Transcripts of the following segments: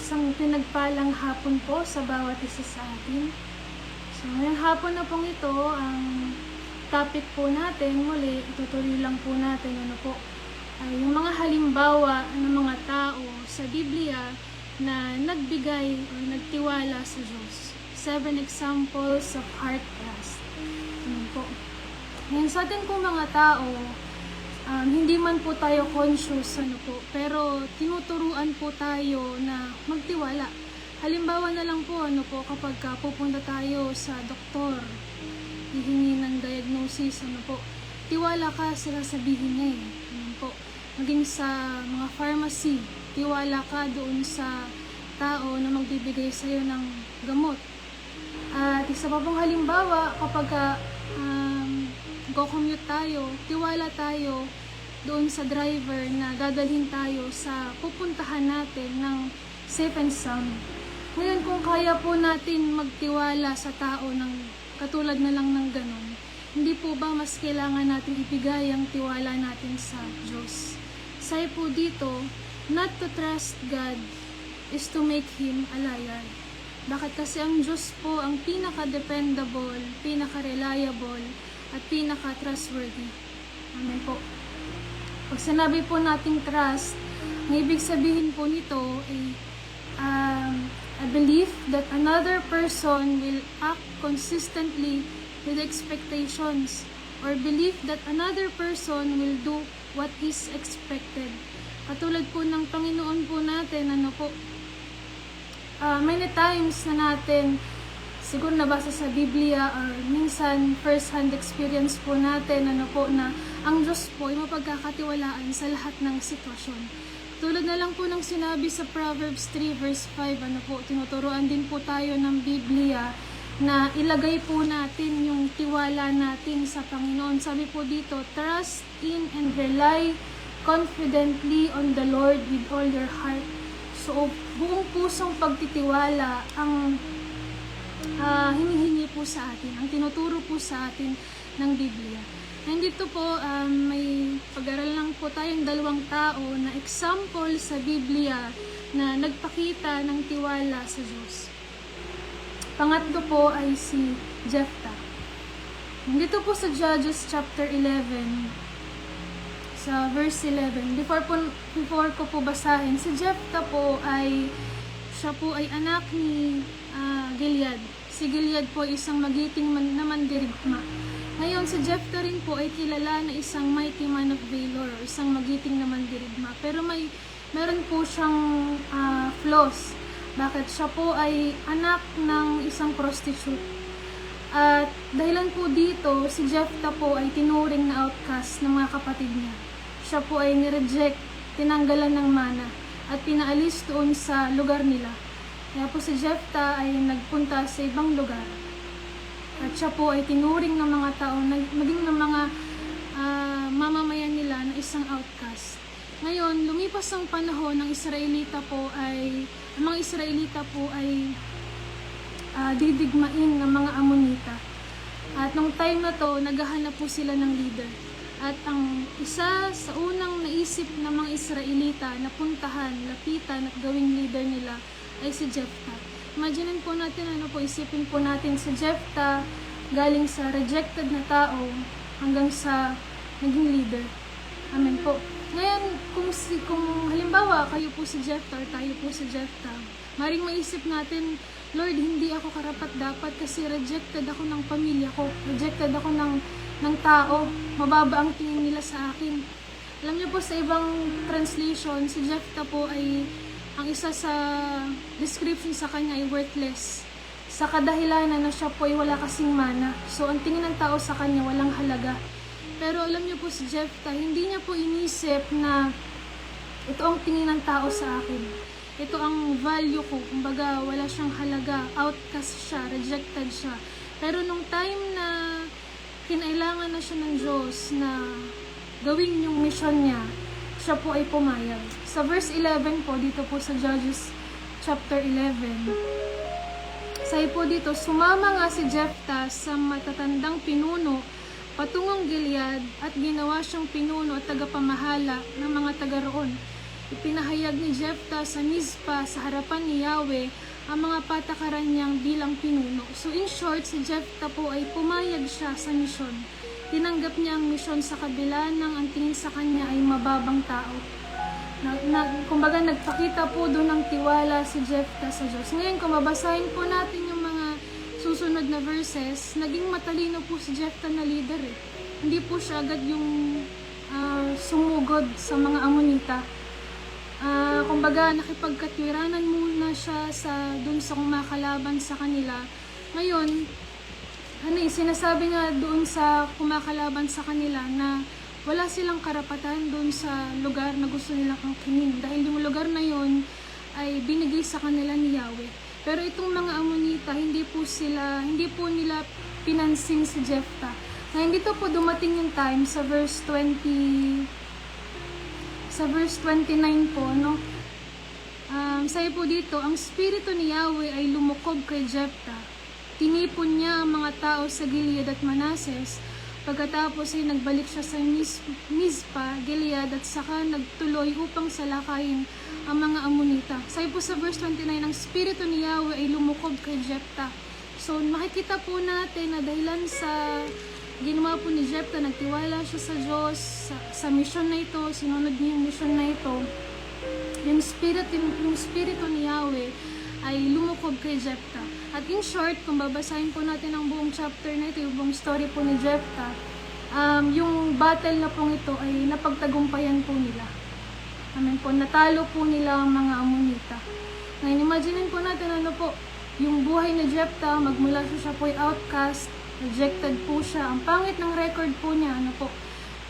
Isang pinagpalang hapon po sa bawat isa sa atin. So, ngayong hapon na pong ito, ang topic po natin, muli, itutuloy lang po natin, ay yung mga halimbawa ng mga tao sa Biblia na nagbigay o nagtiwala sa Diyos. 7 examples of heart trust. Po. Ngayon sa atin po mga tao, hindi man po tayo conscious, pero tinuturuan po tayo na magtiwala. Halimbawa na lang po, kapag pupunta tayo sa doktor, hihingi ng diagnosis, tiwala ka, sila sabihin niya po. Maging sa mga pharmacy, tiwala ka doon sa tao na magbibigay sa iyo ng gamot. At isa pa pong halimbawa, kapag go-commute tayo, tiwala tayo doon sa driver na dadalhin tayo sa pupuntahan natin ng safe and sound. Ngayon, kung kaya po natin magtiwala sa tao ng katulad na lang ng ganon, hindi po ba mas kailangan natin ibigay ang tiwala natin sa Diyos? Sabi po dito, not to trust God is to make Him a liar. Bakit? Kasi ang Diyos po ang pinaka-dependable, pinaka-reliable, at pinaka-trustworthy. Amen po. Pag sinabi po nating trust, ang ibig sabihin po nito ay a belief that another person will act consistently with expectations, or belief that another person will do what is expected. Katulad po ng Panginoon po natin, many times na natin siguro nabasa sa Biblia or minsan first-hand experience po natin na ang Diyos po ay mapagkakatiwalaan sa lahat ng sitwasyon. Tulad na lang po ng sinabi sa Proverbs 3 verse 5, tinuturuan din po tayo ng Biblia na ilagay po natin yung tiwala natin sa Panginoon. Sabi po dito, trust in and rely confidently on the Lord with all your heart. So, buong pusong pagtitiwala ang hinihingi po sa atin, ang tinuturo po sa atin ng Biblia. And dito po, may pag-aral lang po tayong dalawang tao na example sa Biblia na nagpakita ng tiwala sa Diyos. Pangatlo po ay si Jephthah. Dito po sa Judges chapter 11, sa verse 11, before ko po basahin, si Jephthah po siya po ay anak ni Gilead. Si Gilead po ay isang magiting na mandirigma. Ngayon, si Jephthah rin po ay kilala na isang mighty man of valor, o isang magiting na mandirigma. Pero meron po siyang flaws. Bakit? Siya po ay anak ng isang prostitute. At dahilan po dito, si Jephthah po ay tinuring na outcast ng mga kapatid niya. Siya po ay nireject, tinanggalan ng mana, at pinaalis doon sa lugar nila. Kaya po si Jephthah ay nagpunta sa ibang lugar. At siya po ay tinuring ng mga tao, maging ng mga mamamayan nila na isang outcast. Ngayon, lumipas ang panahon ng mga Israelita po ay didigmain ng mga Amonita. At nung time na to, naghahanap po sila ng leader. At ang isa sa unang naisip ng mga Israelita na puntahan, lapitan at gawing leader nila ay si Jephthah. Imaginin po natin, isipin po natin si Jephthah galing sa rejected na tao hanggang sa naging leader. Amen po. Ngayon, kung halimbawa kayo po si Jephthah or tayo po si Jephthah, maring maisip natin, Lord, hindi ako karapat-dapat kasi rejected ako ng pamilya ko, rejected ako ng tao, mababa ang tingin nila sa akin. Alam niyo po, sa ibang translation, si Jephthah po ay ang isa sa description sa kanya ay worthless. Sa kadahilanan na siya po ay wala kasing mana. So, ang tingin ng tao sa kanya walang halaga. Pero alam niyo po si Jephthah, hindi niya po inisip na ito ang tingin ng tao sa akin. Ito ang value ko. Kumbaga, wala siyang halaga. Outcast siya, rejected siya. Pero nung time na kinailangan na siya ng Diyos na gawin yung mission niya, siya po ay pumayag. Sa verse 11 po, dito po sa Judges chapter 11, sabi po dito, sumama nga si Jephthah sa matatandang pinuno patungong Gilead at ginawa siyang pinuno at tagapamahala ng mga taga roon. ipinahayag ni Jephthah sa Mizpah sa harapan ni Yahweh ang mga patakaran niyang bilang pinuno. So in short, si Jephthah po ay pumayag siya sa misyon. Tinanggap niya ang misyon sa kabila ng ang tingin sa kanya ay mababang tao. Kumbaga nagpakita po doon ng tiwala si Jephthah sa Diyos. Ngayon kung babasahin po natin yung mga susunod na verses, naging matalino po si Jephthah na leader eh. Hindi po siya agad yung sumugod sa mga Amonita. Kumbaga nakipagkatwiranan muna siya doon sa kumakalaban sa kanila. Ngayon, sinasabi nga doon sa kumakalaban sa kanila na wala silang karapatan doon sa lugar na gusto nilang angkinin. Dahil yung lugar na yon ay binigay sa kanila ni Yahweh. Pero itong mga Amonita, hindi po nila pinansin si Jephthah. Ngayon dito po dumating yung time sa verse 29 po, no? Sabi po dito, ang spirito ni Yahweh ay lumukob kay Jephthah. Tinipon niya ang mga tao sa Gilead at Manases. Pagkatapos ay nagbalik siya sa Mizpah, Gilead at saka nagtuloy upang salakayin ang mga Amonita. Sabi po sa verse 29, ang spirito ni Yahweh ay lumukob kay Jephthah. So makikita po natin na dahilan sa ginawa po ni Jephthah, nagtiwala siya sa Diyos, sa mission na ito, sinunod niya yung mission na ito. Yung spirito ni Yahweh ay lumukob kay Jephthah. At in short, kung babasahin po natin ang buong chapter na ito, yung buong story po ni Jephthah, yung battle na pong ito ay napagtagumpayan po nila. Amen po, natalo po nila ang mga Amonita. Ngayon, imagine po natin yung buhay ni Jephthah, magmula siya po ay outcast, rejected po siya. Ang pangit ng record po niya,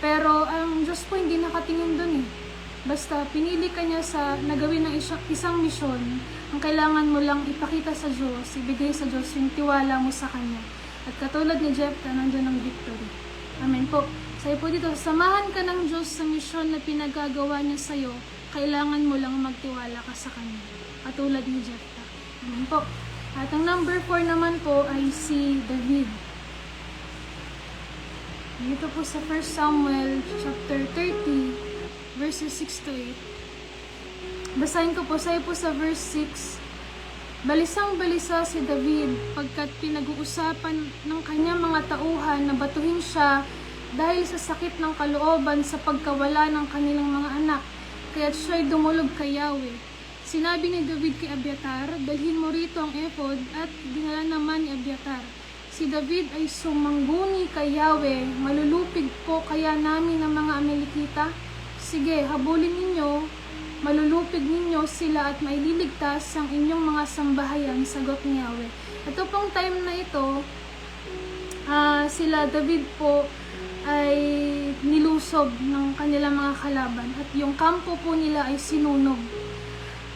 Pero ang Diyos po hindi nakatingin dun eh. Basta pinili ka niya na gawin ng isang misyon, ang kailangan mo lang ipakita sa Diyos, ibigay sa Diyos yung tiwala mo sa Kanya. At katulad ni Jephthah, nandun ang victory. Amen po. Sabi po dito, samahan ka ng Diyos sa misyon na pinagagawa niya sa'yo, kailangan mo lang magtiwala ka sa Kanya. Katulad ni Jephthah. Amen po. At ang number 4 naman po ay si David. Dito po sa 1 Samuel chapter 30, verses 6 to 8. Basahin ko po, sabi po sa verse 6, balisang-balisa si David pagkat pinag-uusapan ng kanyang mga tauhan na batuhin siya dahil sa sakit ng kalooban sa pagkawala ng kanilang mga anak, kaya't siya'y dumulog kay Yahweh. Sinabi ni David kay Abiatar, dalhin mo rito ang ephod, at dinala naman ni Abiatar. Si David ay sumangguni kay Yahweh, malulupig po kaya namin ng mga Amalekita? Sige, habulin ninyo, malulupig ninyo sila at maililigtas ang inyong mga sambahayan, sagot ni Yahweh. Ito pong time na ito, sila David po ay nilusob ng kanilang mga kalaban at yung kampo po nila ay sinunog.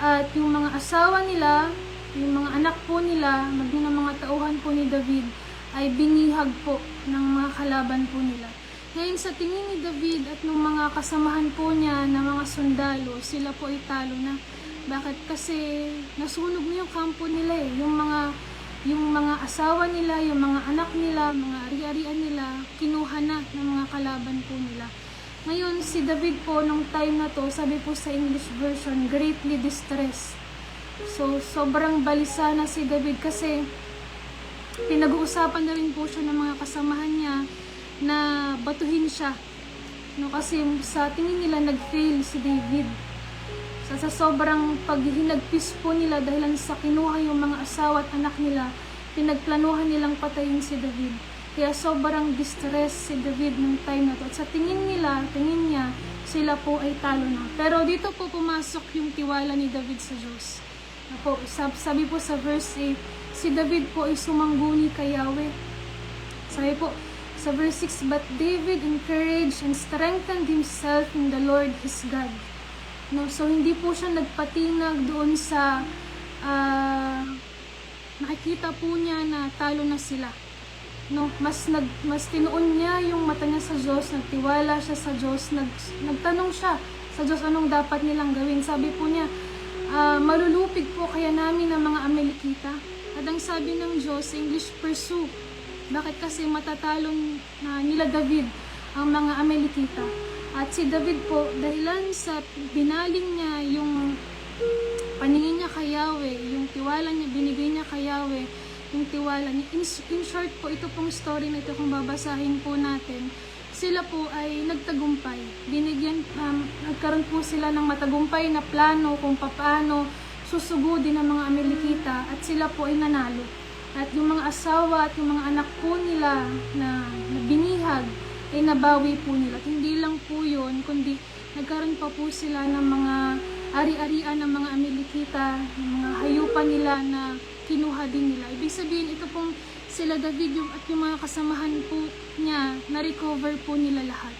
At yung mga asawa nila, yung mga anak po nila, maging ng mga tauhan po ni David, ay binihag po ng mga kalaban po nila. Ngayon sa tingin ni David at ng mga kasamahan po niya na mga sundalo, sila po ay talo na. Bakit? Kasi nasunog na yung kampo nila eh. Yung mga asawa nila, yung mga anak nila, mga ari-arian nila, kinuha na ng mga kalaban po nila. Ngayon si David po nung time na to, sabi po sa English version, greatly distressed. So sobrang balisa na si David kasi pinag-uusapan na rin po siya ng mga kasamahan niya na batuhin siya. Kasi sa tingin nila nag-fail si David. Sa sobrang paghinagpis po nila dahil sa kinuha yung mga asawa at anak nila, pinagplanuhan nilang patayin si David. Kaya sobrang distress si David ng time na to. At sa tingin niya, sila po ay talo na. Pero dito po pumasok yung tiwala ni David sa Diyos. Sabi po sa verse 8, si David po ay sumangguni kay Yahweh. Sabi po sa verse 6, but David encouraged and strengthened himself in the Lord his God. So hindi po siya nagpatinag doon sa nakikita po niya na talo na sila. Mas tinuon niya yung mata niya sa Diyos, nagtiwala siya sa Diyos, nagtanong siya sa Diyos anong dapat nilang gawin. Sabi po niya, malulupig po kaya namin ang mga Amalekita. At ang sabi ng Diyos sa English, pursue. Bakit? Kasi matatalong nila David ang mga Amalekita. At si David po, dahilan sa binaling niya yung paningin niya kay Yahweh, yung tiwala niya, binigay niya kay Yahweh, yung tiwala niya. In short po, ito pong story na ito, kung babasahin po natin, sila po ay nagtagumpay. Nagkaroon po sila ng matagumpay na plano kung paano susugudin ang mga Amalekita, at sila po ay nanalo. At yung mga asawa at yung mga anak po nila na binihag ay nabawi po nila. At hindi lang po yun, kundi nagkaroon pa po sila ng mga ari-arian ng mga Amalekita, ng mga hayupan nila na kinuha din nila. Ibig sabihin, ito pong sila David at yung mga kasamahan po niya, na-recover po nila lahat.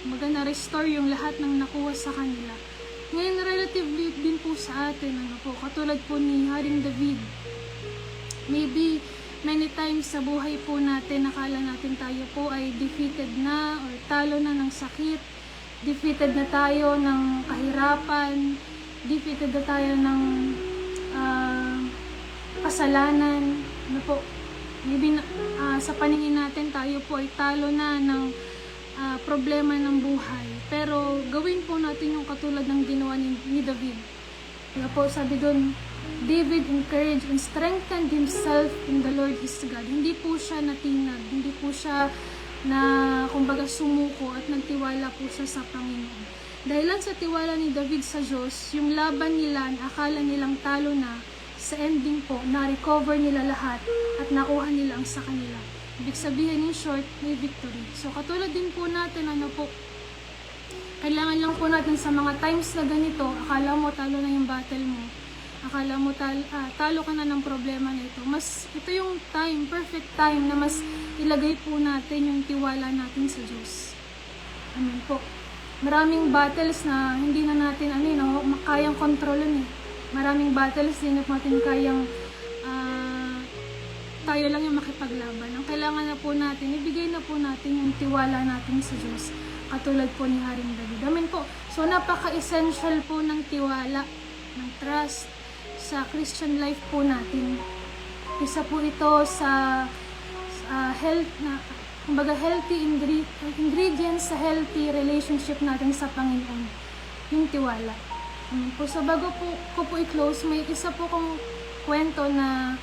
Na-restore yung lahat ng nakuha sa kanila. Ngayon, relatively din po sa atin, katulad po ni Haring David. Maybe, many times sa buhay po natin, nakala natin tayo po ay defeated na or talo na ng sakit, defeated na tayo ng kahirapan, defeated na tayo ng kasalanan. Maybe sa paningin natin tayo po ay talo na ng problema ng buhay. Pero gawin po natin yung katulad ng ginawa ni David. Kaya po sabi doon, David encouraged and strengthened himself in the Lord his God. Hindi po siya natinag, hindi po siya na kumbaga sumuko, at nagtiwala po siya sa Panginoon. Dahilan sa tiwala ni David sa Diyos, yung laban nila, akala nilang talo na, sa ending po, na-recover nila lahat at nakuha nila ang sa kanila. Ibig sabihin, in short, may victory. So, katulad din po natin, kailangan lang po natin sa mga times na ganito, akala mo talo na yung battle mo, akala mo talo ka na ng problema na ito. Ito yung time, perfect time na mas ilagay po natin yung tiwala natin sa Diyos. Amen po. Maraming battles na hindi na natin kayang kontrolin eh. Maraming battles din na natin kayang tayo lang yung makipaglaban. Ang kailangan na po natin, ibigay na po natin yung tiwala natin sa Diyos. Katulad po ni Haring David. Amen po. So, napaka-essential po ng tiwala, ng trust sa Christian life po natin. Isa po ito sa health na, kumbaga healthy ingredients sa healthy relationship natin sa Panginoon. Yung tiwala. Po, so bago ko i-close, may isa po kong kwento na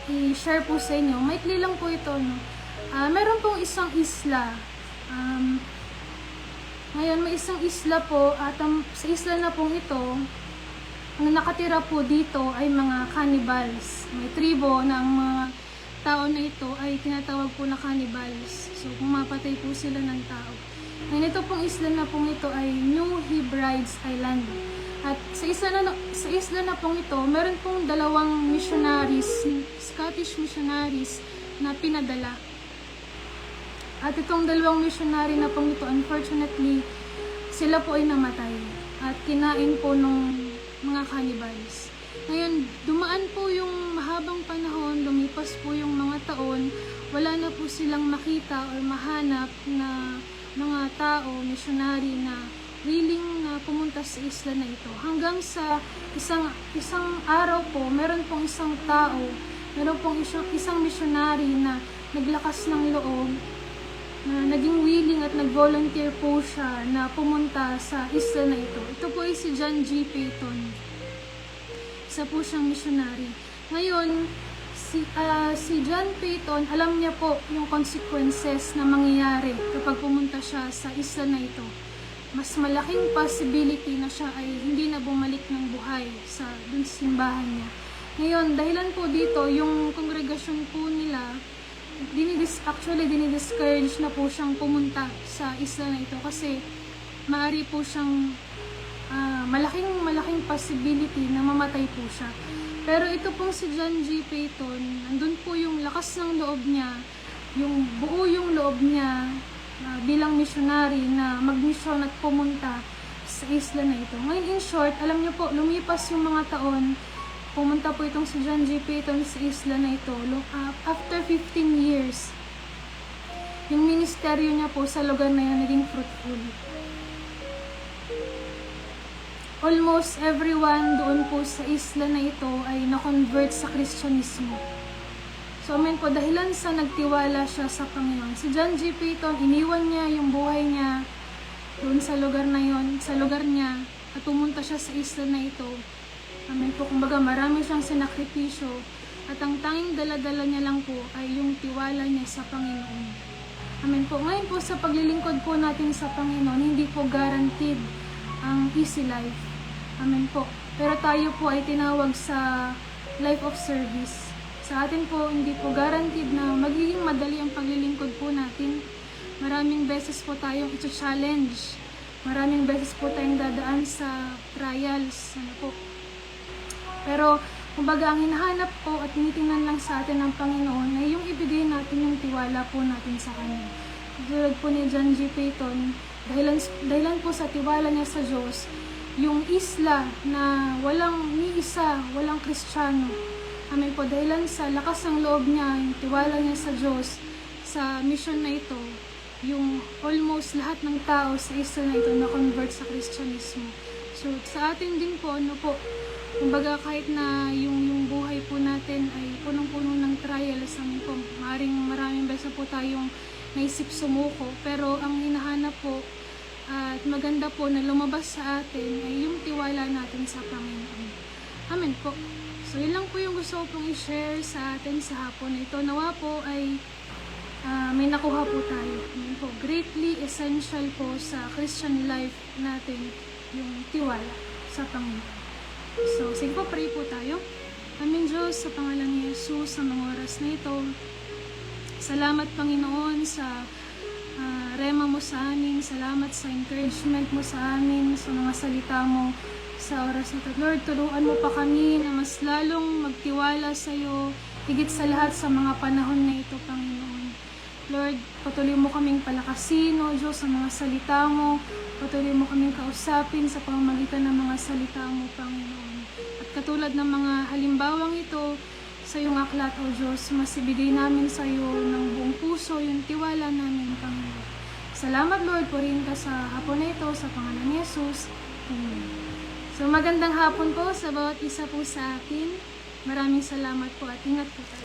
i-share po sa inyo. Maikli lang po ito, meron pong isang isla. Ngayon, may isang isla po, at sa isla na pong ito, ang nakatira po dito ay mga cannibals. May tribo na ang mga tao na ito ay tinatawag po na cannibals. So, pumapatay po sila ng tao. Ngayon, ito pong isla na pong ito ay New Hebrides Island. At sa isla na pong ito, meron pong dalawang missionaries, Scottish missionaries na pinadala. At itong dalawang missionary na pong ito, unfortunately, sila po ay namatay at kinain po ng mga cannibals. Ngayon, dumaan po yung mahabang panahon, lumipas po yung mga taon, wala na po silang makita or mahanap na mga tao, missionary na willing na pumunta sa isla na ito. Hanggang sa isang araw po, meron pong isang tao, meron pong isang missionary na naglakas ng loob, na naging willing at nag-volunteer po siya na pumunta sa isla na ito. Ito po ay si John G. Paton. Isa po siyang missionary. Ngayon, si John Paton, alam niya po yung consequences na mangyayari kapag pumunta siya sa isla na ito. Mas malaking possibility na siya ay hindi na bumalik ng buhay dun sa simbahan niya. Ngayon, dahilan po dito, yung kongregasyon po nila, dinidiscourage na po siyang pumunta sa isla na ito kasi maaari po siyang malaking possibility na mamatay po siya. Pero ito pong si John G. Paton, andun po yung lakas ng loob niya, yung buo yung loob niya bilang missionary na magmisyon at pumunta sa isla na ito. Ngayon, in short, alam niyo po, lumipas yung mga taon, pumunta po itong si John G. Paton sa isla na ito. After 15 years, yung ministeryo niya po sa lugar na yan naging fruitful. Almost everyone doon po sa isla na ito ay na-convert sa Kristyanismo. So, amen po, dahilan sa nagtiwala siya sa Panginoon. Si John G. Paton, iniwan niya yung buhay niya doon sa lugar na yon, sa lugar niya, at pumunta siya sa isla na ito. Amen po. Kumbaga marami siyang sinakripisyo at ang tanging dala-dala niya lang po ay yung tiwala niya sa Panginoon. Amen po. Ngayon po sa paglilingkod po natin sa Panginoon, hindi po guaranteed ang easy life. Amen po. Pero tayo po ay tinawag sa life of service. Sa atin po, hindi po guaranteed na magiging madali ang paglilingkod po natin. Maraming beses po tayong ito-challenge. Maraming beses po tayong dadaan sa trials. Ano po. Pero, kumbaga, ang hinahanap po at tinitingnan lang sa atin ng Panginoon ay yung ibigay natin yung tiwala po natin sa Kanya. Tulad po ni John G. Paton, dahilan po sa tiwala niya sa Diyos, yung isla na walang ni isa, walang Kristiyano. Amen po, dahilan sa lakas ng loob niya, yung tiwala niya sa Diyos, sa mission na ito, yung almost lahat ng tao sa isla na ito na-convert sa Kristyanismo. So, sa atin din po, ano po, kumbaga kahit na yung buhay po natin ay punong-puno ng trials, amin po, maraming beses po tayong naisip sumuko, pero ang hinahanap po at maganda po na lumabas sa atin ay yung tiwala natin sa Panginoon. Amen po. So yun lang po yung gusto ko pong i-share sa atin sa hapon na ito. Nawa po ay may nakuha po tayo. Amen po. Greatly essential po sa Christian life natin yung tiwala sa Panginoon. So, sige po, pray po tayo. Amin Diyos, sa pangalan ni Jesus, sa mga oras na ito. Salamat Panginoon sa rema mo sa amin. Salamat sa encouragement mo sa amin, sa mga salita mo sa oras na ito. Lord, turuan mo pa kami na mas lalong magtiwala sa iyo, higit sa lahat sa mga panahon na ito, Panginoon. Lord, patuloy mo kaming palakasin, O Diyos, sa mga salita mo. Patuloy mo kaming kausapin sa pamamagitan ng mga salita mo, Panginoon. At katulad ng mga halimbawang ito, sa iyong aklat, O Diyos, masibigay namin sa iyo ng buong puso yung tiwala namin, Panginoon. Salamat, Lord, purihin ka sa hapon na ito, sa pangalan ni Jesus. Amen. So, magandang hapon po sa bawat isa po sa atin. Maraming salamat po at ingat po tayo.